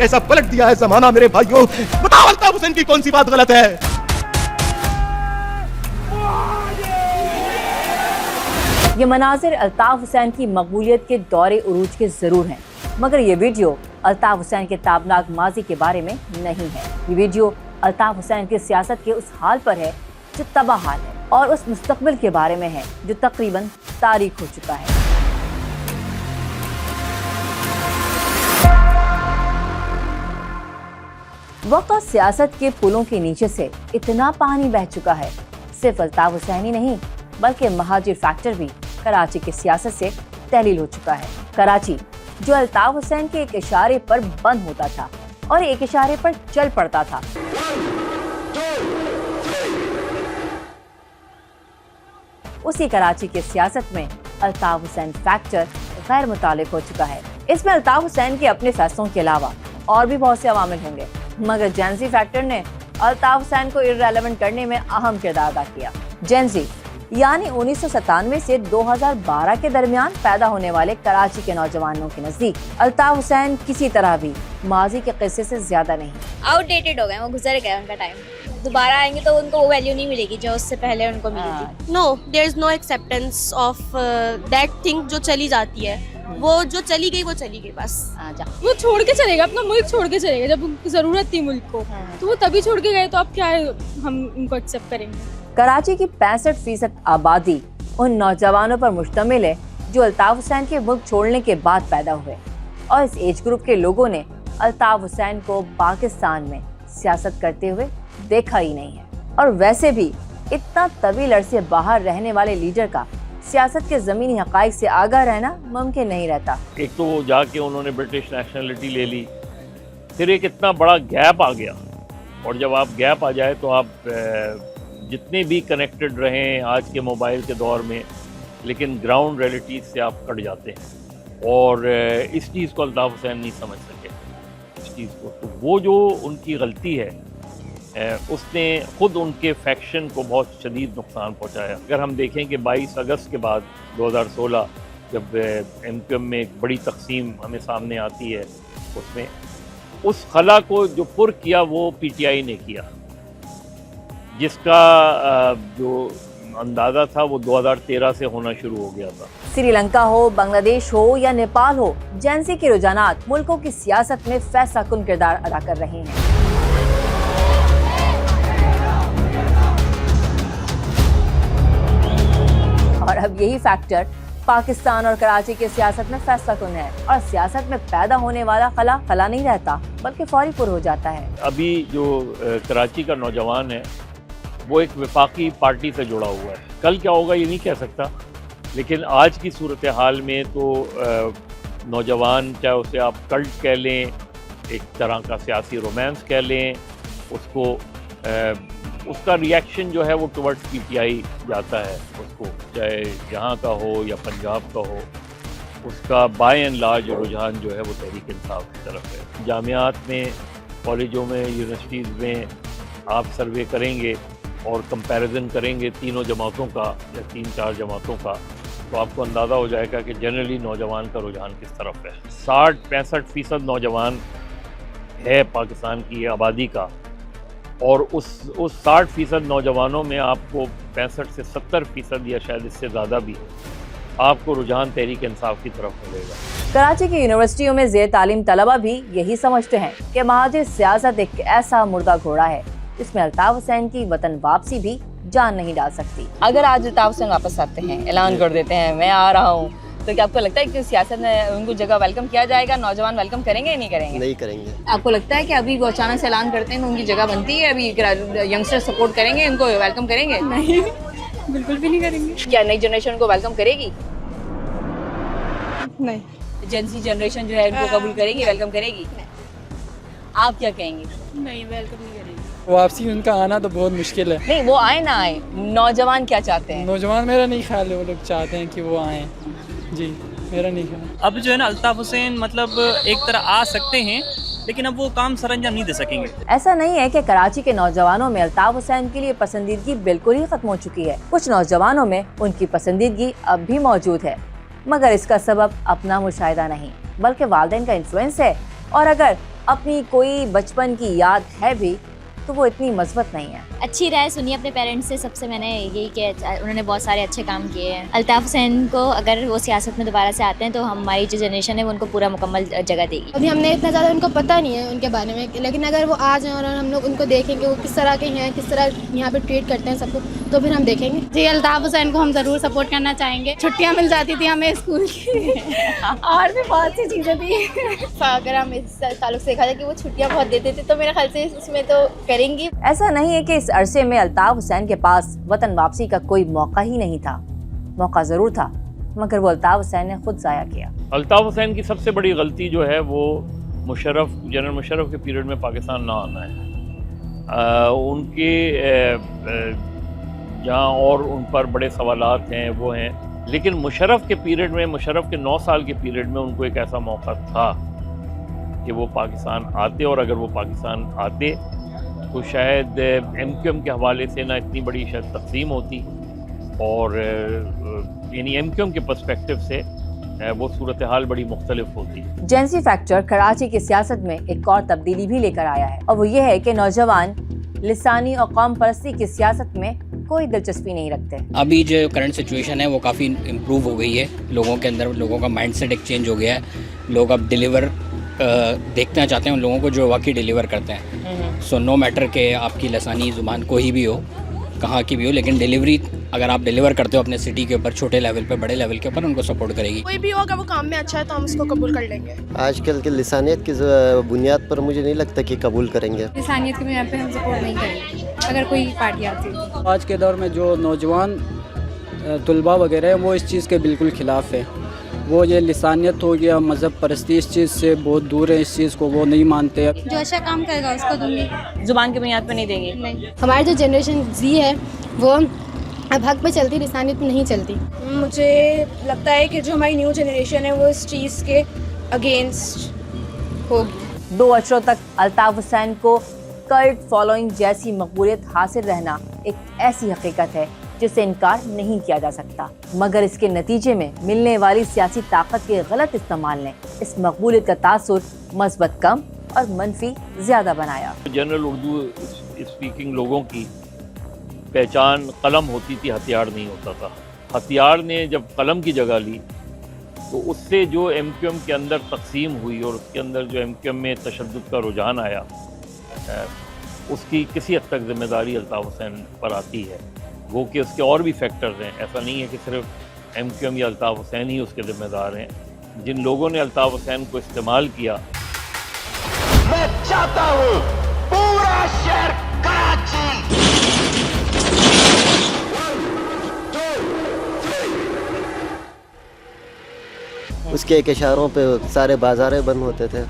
कैसा पलट दिया है जमाना मेरे भाइयों। बताओ अल्ताफ हुसैन की कौन सी बात गलत है? ये मनाजिर अल्ताफ हुसैन की मकबूलियत के दौरे उरूज के जरूर हैं, मगर ये वीडियो अल्ताफ हुसैन के ताबनाक माजी के बारे में नहीं है। ये वीडियो अल्ताफ हुसैन की सियासत के उस हाल पर है जो तबाह हाल है, और उस मुस्तकबिल के बारे में है जो तकरीबन तारीख हो चुका है। वक्त सियासत के पुलों के नीचे से इतना पानी बह चुका है, सिर्फ अल्ताफ हुसैन ही नहीं बल्कि महाजिर फैक्टर भी कराची की सियासत से तहलील हो चुका है। कराची जो अल्ताफ हुसैन के एक इशारे पर बंद होता था और एक इशारे पर चल पड़ता था, उसी कराची की सियासत में अल्ताफ हुसैन फैक्टर गैर मुतालिक हो चुका है। इसमें अल्ताफ हुसैन के अपने फैसलों के अलावा और भी बहुत से अवामिल होंगे, मगर जेंजी फैक्टर ने अल्ताफ हुसैन को इर्रेलेवेंट करने में अहम किरदार अदा किया। जेंजी यानी 1997 से 2012 के दरमियान पैदा होने वाले कराची के नौजवानों के नजदीक अल्ताफ हुसैन किसी तरह भी माजी के किस्से से ज्यादा नहीं। आउटडेटेड हो गए, वो गुजर गया उनका टाइम। दोबारा आएंगे तो उनको वो वैल्यू नहीं मिलेगी जो उससे पहले उनको मिली थी। No, there is no acceptance of that thing जो चली जाती है। वो जो चली गई वो चली गई बस। वो छोड़ के चलेगा, अपना मुल्क छोड़ के चलेगा। जब उनको जरूरत थी मुल्क को तो वो तभी छोड़ के गए, तो अब क्या है, हम उनको एक्सेप्ट करेंगे। कराची की 65% आबादी उन नौजवानों पर मुश्तमिल है जो अल्ताफ हुसैन के मुल्क छोड़ने के बाद पैदा हुए, और इस एज ग्रुप के लोगों ने अल्ताफ हुसैन को पाकिस्तान में सियासत करते हुए देखा ही नहीं है। और वैसे भी इतना तवील अरसे बाहर रहने वाले लीडर का सियासत के ज़मीनी हक़ाइक़ से आगाह रहना मुमकिन नहीं रहता। एक तो वो जाके उन्होंने ब्रिटिश नेशनलिटी ले ली, फिर एक इतना बड़ा गैप आ गया, और जब आप गैप आ जाए तो आप जितने भी कनेक्टेड रहें आज के मोबाइल के दौर में, लेकिन ग्राउंड रियलिटीज से आप कट जाते हैं, और इस चीज़ को अल्ताफ हुसैन नहीं समझ सके इस चीज़ को। तो वो जो उनकी गलती है, उसने ख़ुद उनके फैक्शन को बहुत शदीद नुकसान पहुंचाया। अगर हम देखें कि 22 अगस्त के बाद 2016 जब MQM में एक बड़ी तकसीम हमें सामने आती है, उसमें उस खला को जो पुर किया वो PTI ने किया, जिसका जो अंदाज़ा था वो 2013 से होना शुरू हो गया था। श्रीलंका हो, बांग्लादेश हो या नेपाल हो, जेंजी के रुझानात मुल्कों की सियासत में फैसला कुन किरदार अदा कर रहे हैं। और अब यही फैक्टर पाकिस्तान और कराची के सियासत में फैसला कुन है, और सियासत में पैदा होने वाला खला नहीं रहता बल्कि फौरी पुर हो जाता है। अभी जो कराची का नौजवान है वो एक वफाकी पार्टी से जुड़ा हुआ है, कल क्या होगा ये नहीं कह सकता, लेकिन आज की सूरत हाल में तो नौजवान, चाहे उसे आप कल्ट कह लें, एक तरह का सियासी रोमांस कह लें उसको, उसका रिएक्शन जो है वो टुवर्ड्स PTI जाता है उसको, चाहे यहाँ का हो या पंजाब का हो, उसका बाय एंड लार्ज रुझान जो है वो तहरीक इंसाफ की तरफ है। जामियात में, कॉलेजों में, यूनिवर्सिटीज़ में आप सर्वे करेंगे और कंपैरिजन करेंगे तीनों जमातों का या 3-4 जमातों का, तो आपको अंदाज़ा हो जाएगा कि जनरली नौजवान का रुझान किस तरफ है। 60-65% नौजवान है पाकिस्तान की आबादी का, और उस 60% नौजवानों में आपको 65 से 70% या शायद इससे ज़्यादा भी आपको रुझान तहरीक इंसाफ की तरफ मिलेगा। कराची की यूनिवर्सिटियों में ज़ेर तालीम तलबा भी यही समझते हैं कि महाजिर सियासत एक ऐसा मुर्दा घोड़ा है जिसमें अल्ताफ हुसैन की वतन वापसी भी जान नहीं डाल सकती। अगर आज अल्ताफ हुसैन वापस आते हैं, ऐलान कर देते हैं मैं आ रहा हूँ, तो क्या आपको लगता है कि सियासत में उनको जगह वेलकम किया जाएगा? नौजवान वेलकम करेंगे या नहीं करेंगे? नहीं करेंगे। आपको लगता है कि अभी वो अचानक से ऐलान करते हैं तो उनकी जगह बनती है? अभी यंगस्टर सपोर्ट करेंगे, उनको वेलकम करेंगे? नहीं, बिल्कुल भी नहीं करेंगे। क्या नई जनरेशन को वेलकम करेगी? नहीं। जेंजी जनरेशन जो है उनको कबूल करेगी, वेलकम करेगी? आप क्या कहेंगे? नहीं, वेलकम नहीं करेंगे। वापसी उनका आना तो बहुत मुश्किल है। नहीं, वो आए ना आए, नौजवान क्या चाहते हैं? नौजवान, मेरा नहीं ख्याल है वो लोग चाहते हैं कि वो आए। जी, मेरा नहीं ख्याल। अब जो है ना अल्ताफ हुसैन मतलब एक तरह आ सकते हैं, लेकिन अब वो काम सरअंजाम नहीं दे सकेंगे। ऐसा नहीं है कि कराची के नौजवानों में अल्ताफ हुसैन के लिए पसंदीदगी बिल्कुल ही खत्म हो चुकी है। कुछ नौजवानों में उनकी पसंदीदगी अब भी मौजूद है, मगर इसका सबब अपना मुशाहिदा नहीं बल्कि वालिदैन का इन्फ्लुएंस है। और अगर अपनी कोई बचपन की याद है भी तो वो इतनी मजबूत नहीं है। अच्छी राय सुनी अपने पेरेंट्स से। सबसे मैंने यही किया, उन्होंने बहुत सारे अच्छे काम किए हैं। अल्ताफ़ हुसैन को अगर वो सियासत में दोबारा से आते हैं तो हमारी जो जनरेशन है वो उनको पूरा मुकम्मल जगह देगी। अभी हमने इतना ज़्यादा उनको पता नहीं है उनके बारे में, लेकिन अगर वो आ जाएं और हम लोग उनको देखेंगे वो किस तरह के हैं, किस तरह यहाँ पे ट्रीट करते हैं सबको, तो फिर हम देखेंगे। जी, अल्ताफ़ हुसैन को हम ज़रूर सपोर्ट करना चाहेंगे। छुट्टियाँ मिल जाती थी हमें स्कूल की और भी बहुत सी चीज़ें थी। अगर हम इस ताल्लुक से देखा जाए कि वो छुट्टियाँ बहुत देते थे, तो मेरे ख्याल से इसमें तो करेंगी। ऐसा नहीं है कि इस अरसे में अल्ताफ़ हुसैन के पास वतन वापसी का कोई मौका ही नहीं था। मौका जरूर था, मगर वो अल्ताफ़ हुसैन ने खुद ज़ाया किया। अल्ताफ़ हुसैन की सबसे बड़ी गलती जो है वो जनरल मुशर्रफ के पीरियड में पाकिस्तान ना आना है। उनके जहाँ और उन पर बड़े सवालात हैं वो हैं, लेकिन मुशर्रफ के पीरियड में, मुशर्रफ के 9 साल के पीरियड में उनको एक ऐसा मौका था कि वो पाकिस्तान आते, और अगर वो पाकिस्तान आते तो शायद MQM के हवाले से ना इतनी बड़ी शायद तकसीम होती, और यानी MQM के पर्सपेक्टिव से वो सूरत हाल बड़ी मुख्तलिफ होती। जेंसी फैक्टर कराची की सियासत में एक और तब्दीली भी लेकर आया है, और वो ये है कि नौजवान लिसानी और कौम परस्ती की सियासत में कोई दिलचस्पी नहीं रखते। अभी जो करंट सिचुएशन है वो काफ़ी इम्प्रूव हो गई है, लोगों के अंदर लोगों का माइंडसेट एक चेंज हो गया है। लोग अब डिलीवर देखना चाहते हैं उन लोगों को जो वाकई डिलीवर करते हैं। सो नो मैटर के आपकी लसानी ज़ुबान कोई भी हो, कहाँ की भी हो, लेकिन डिलीवरी अगर आप डिलीवर करते हो अपने सिटी के ऊपर, छोटे लेवल पे, बड़े लेवल के ऊपर, उनको सपोर्ट करेगी। कोई भी हो अगर वो काम में अच्छा है तो हम उसको कबूल कर लेंगे। आजकल के लिसानियत की बुनियाद पर मुझे नहीं लगता कि कबूल करेंगे। इंसानियत की बुनियाद पे हम सपोर्ट नहीं करेंगे अगर कोई पार्टी आती है। आज के दौर में जो नौजवान तलबा वगैरह हैं वो इस चीज़ के बिल्कुल ख़िलाफ़ है। वो ये लिसानियत हो गया, मज़हब परस्ती, इस चीज़ से बहुत दूर है, इस चीज़ को वो नहीं मानते। जो अच्छा काम करेगा उसको दूंगी, जुबान की बुनियाद पर नहीं देंगे। नहीं। हमारी जो जनरेशन जी है वो अब हक पे चलती, लिसानियत पे नहीं चलती। मुझे लगता है कि जो हमारी न्यू जनरेशन है वो इस चीज़ के अगेंस्ट होगी। 2 अशरों तक अल्ताफ़ हुसैन को कल्ट फॉलोइंग जैसी मकबूलियत हासिल रहना एक ऐसी हकीकत है जिसे इनकार नहीं किया जा सकता, मगर इसके नतीजे में मिलने वाली सियासी ताकत के गलत इस्तेमाल ने इस मकबूलियत का तासुर मस्बत कम और मनफी ज्यादा बनाया। जनरल उर्दू स्पीकिंग लोगों की पहचान कलम होती थी, हथियार नहीं होता था। हथियार ने जब कलम की जगह ली तो उससे जो MQM के अंदर तकसीम हुई और उसके अंदर जो MQM में तशद्दुद का रुझान आया, उसकी किसी हद तक जिम्मेदारी अल्ताफ़ हुसैन पर आती है। वो कि उसके और भी फैक्टर्स हैं, ऐसा नहीं है कि सिर्फ MQM या अल्ताफ़ हुसैन ही उसके ज़िम्मेदार हैं। जिन लोगों ने अल्ताफ़ हुसैन को इस्तेमाल किया, मैं चाहता हूं पूरा शहर कराची उसके एक इशारों पे सारे बाज़ारें बंद होते थे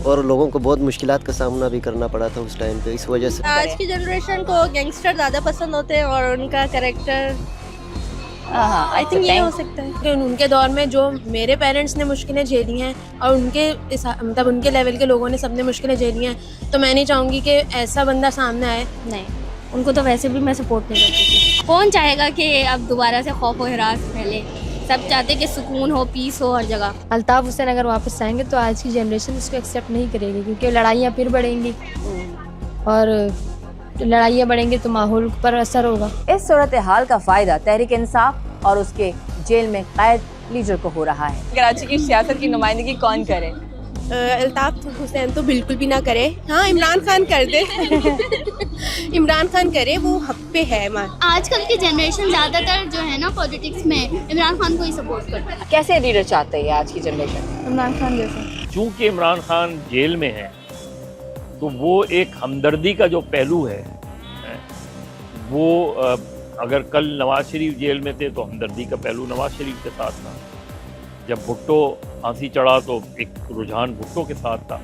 और लोगों को बहुत मुश्किलात का सामना भी करना पड़ा था उस टाइम पे। इस वजह से आज की जनरेशन को गैंगस्टर ज़्यादा पसंद होते हैं और उनका कैरेक्टर आई थिंक ये हो सकता है कि उनके दौर में जो मेरे पेरेंट्स ने मुश्किलें झेली हैं और उनके मतलब उनके लेवल के लोगों ने सबने मुश्किलें झेली हैं, तो मैं नहीं चाहूँगी कि ऐसा बंदा सामने आए। नहीं, उनको तो वैसे भी मैं सपोर्ट नहीं करती थी। कौन चाहेगा कि अब दोबारा से खौफ और हिरास फैले? सब चाहते कि सुकून हो, पीस हो हर जगह। अल्ताफ़ हुसैन अगर वापस आएंगे तो आज की जनरेशन इसको एक्सेप्ट नहीं करेगी, क्योंकि लड़ाइयाँ फिर बढ़ेंगी और लड़ाइयाँ बढ़ेंगी तो माहौल पर असर होगा। इस सूरत हाल का फायदा तहरीक इंसाफ और उसके जेल में कैद लीडर को हो रहा है। कराची की सियासत की नुमाइंदगी कौन करे? अल्ताफ़ हुसैन तो बिल्कुल भी ना करे। हाँ, इमरान खान कर दे इमरान खान करे, वो हक पे है। आजकल की जनरेशन ज़्यादातर जो है ना पॉलिटिक्स में इमरान खान को ही सपोर्ट करता है। कैसे लीडर चाहते हैं आज की जनरेशन? इमरान खान जैसा। चूँकि इमरान खान जेल में है तो वो एक हमदर्दी का जो पहलू है वो अगर कल नवाज शरीफ जेल में थे तो हमदर्दी का पहलू नवाज शरीफ के साथ था। जब भुट्टो फांसी चढ़ा तो एक रुझान भुट्टो के साथ था।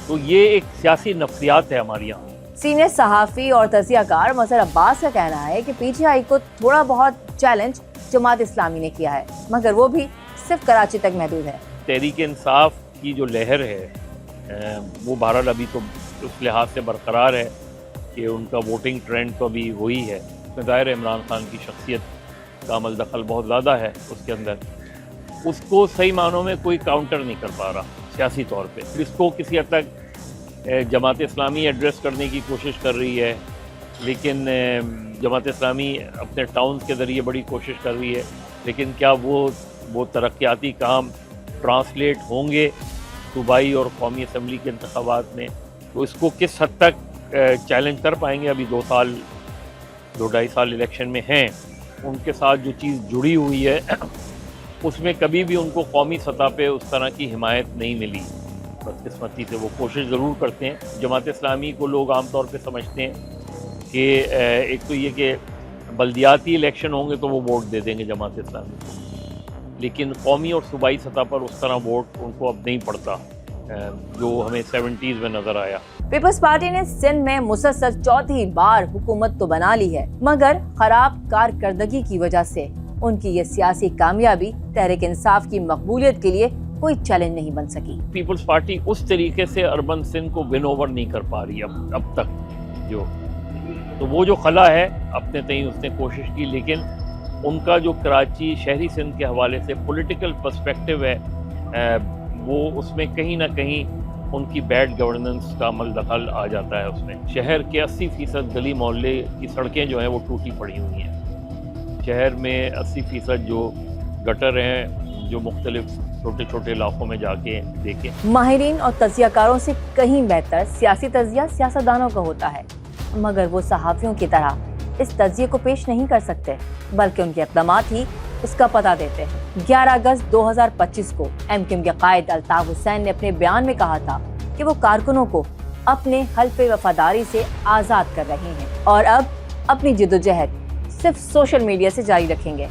तो ये एक सियासी नफ्सियात है हमारे यहाँ। सीनियर सहाफ़ी और तज़कियाकार मज़हर अब्बास का कहना है कि PTI को थोड़ा बहुत चैलेंज जमात इस्लामी ने किया है, मगर वो भी सिर्फ कराची तक महदूद है। तहरीक इंसाफ की जो लहर है वो बहरहाल अभी तो उस लिहाज से बरकरार है कि उनका वोटिंग ट्रेंड तो अभी वही है। उसमें ज़ाहिर है इमरान खान की शख्सियत का अमल दखल बहुत ज़्यादा है उसके अंदर। उसको सही मानों में कोई काउंटर नहीं कर पा रहा सियासी तौर पे। इसको किसी हद तक जमात इस्लामी एड्रेस करने की कोशिश कर रही है, लेकिन जमात इस्लामी अपने टाउन्स के ज़रिए बड़ी कोशिश कर रही है, लेकिन क्या वो तरक्याती काम ट्रांसलेट होंगे सूबाई और कौमी असम्बली के इंतखाबात में? तो इसको किस हद तक चैलेंज कर पाएंगे? अभी 2-2.5 साल इलेक्शन में हैं, उनके साथ जो चीज़ जुड़ी हुई है उसमें कभी भी उनको कौमी सतह पे उस तरह की हिमायत नहीं मिली। बदकिस्मती से वो कोशिश ज़रूर करते हैं। जमात इस्लामी को लोग आमतौर पे समझते हैं कि एक तो ये कि बल्दियाती इलेक्शन होंगे तो वो वोट दे देंगे जमात इस्लामी को, लेकिन कौमी और सूबाई सतह पर उस तरह वोट उनको अब नहीं पड़ता जो हमें 70s में नज़र आया। पीपल्स पार्टी ने सिंध में मुसलसल चौथी बार हुकूमत तो बना ली है, मगर खराब कारकर्दगी की वजह से उनकी ये सियासी कामयाबी तहरीक इंसाफ की मकबूलियत के लिए कोई चैलेंज नहीं बन सकी। पीपल्स पार्टी उस तरीके से अर्बन सिंध को विन ओवर नहीं कर पा रही अब तक तो वो जो खला है अपने तई उसने कोशिश की, लेकिन उनका जो कराची शहरी सिंध के हवाले से पॉलिटिकल पर्सपेक्टिव है वो उसमें कहीं ना कहीं उनकी बैड गवर्नेंस का अमल दखल आ जाता है। उसमें शहर के 80% गली मोहल्ले की सड़कें जो हैं वो टूटी पड़ी हुई हैं। शहर में 80% जो गटर हैं जो मुख्तलिफ छोटे छोटे इलाकों में जाके देखें। माहिरीन और तजियाकारों से कहीं बेहतर सियासी तजिया सियासतदानों का होता है, मगर वो सहाफ़ियों की तरह इस तजिए को पेश नहीं कर सकते, बल्कि उनके इक़दामात ही उसका पता देते हैं। 11 अगस्त 2025 को MQM के कायद अल्ताफ हुसैन ने अपने बयान में कहा था कि वो कारकुनों को अपने हल्फे वफादारी से आज़ाद कर रहे हैं और अब अपनी जिद्दोजहद सिर्फ सोशल मीडिया से जारी रखेंगे।